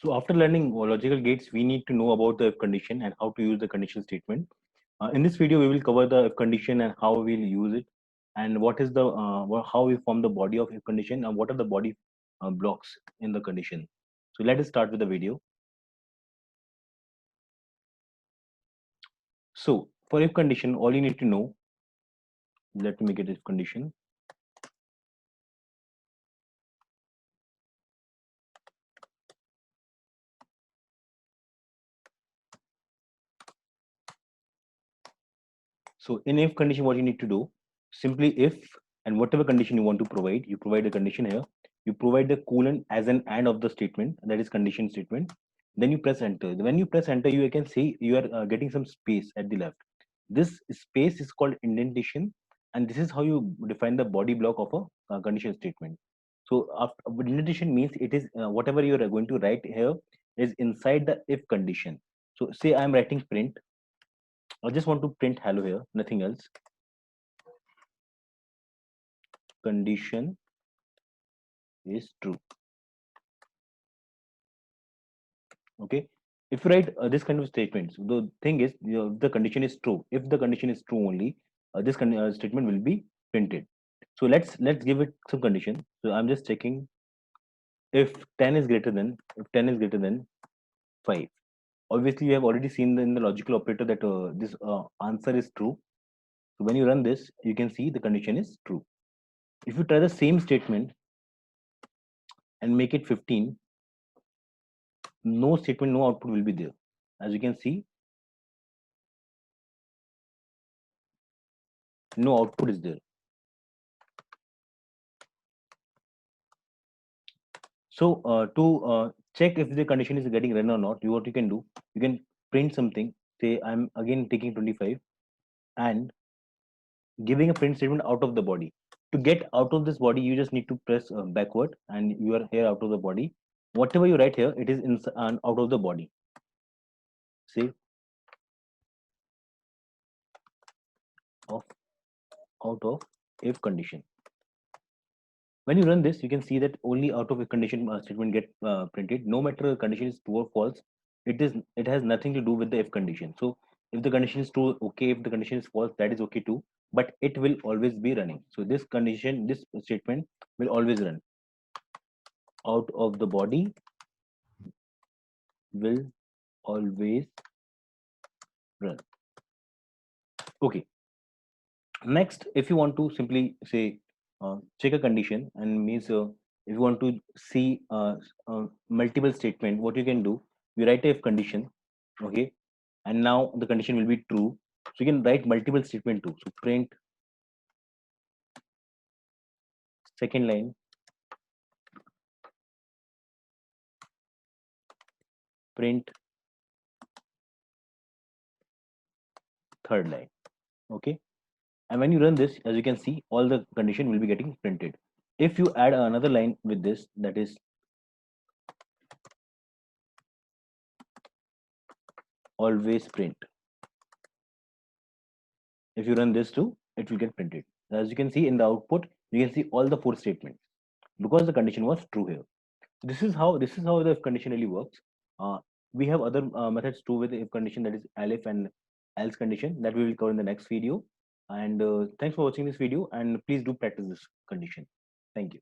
So after learning logical gates, we need to know about the if condition and how to use the conditional statement. In this video, we will cover the if condition and how we'll use it, and what is the how we form the body of if condition and what are the body blocks in the condition. So let us start with the video. So for if condition, all you need to know. Let me make it if condition. So in if condition, what you need to do, simply if and whatever condition you want to provide, you provide the condition here. You provide the colon as an and of the statement, that is condition statement. Then you press enter. When you press enter, you can see you are getting some space at the left. This space is called indentation, and this is how you define the body block of a condition statement. So after, indentation means it is whatever you are going to write here is inside the if condition. So say I am writing print. I just want to print hello here, nothing else. Condition is true. Okay. If you write this kind of statements, the thing is, the condition is true. If the condition is true only, this statement will be printed. So let's give it some condition. So I'm just checking if 10 is greater than if 10 is greater than 5. Obviously, you have already seen in the logical operator that this answer is true. So when you run this, you can see the condition is true. If you try the same statement and make it 15, no statement, no output will be there. As you can see, no output is there. So to check if the condition is getting run or not, what you can do, you can print something. Say I'm again taking 25 and giving a print statement out of the body. To get out of this body, you just need to press backward, and you are here out of the body. Whatever you write here, it is in out of the body. Say of out of if condition. When you run this, you can see that only out of if condition statement get printed. No matter the condition is true or false, it has nothing to do with the if condition. So if the condition is true, okay. If the condition is false, that is okay too. But it will always be running. So this condition, this statement will always run. Out of the body will always run. Okay. Next, if you want to simply say check a condition and means if you want to see multiple statement, what you can do, you write a if condition, okay, and now the condition will be true. So you can write multiple statement too. So print second line, print third line, okay. And when you run this, as you can see, all the condition will be getting printed. If you add another line with this, that is always print. If you run this too, it will get printed. As you can see in the output, you can see all the four statements because the condition was true here. This is how the if condition really works. Uh, we have other methods too with the if condition, that is elif and else condition, that we will cover in the next video. And thanks for watching this video, and please do practice this condition. Thank you.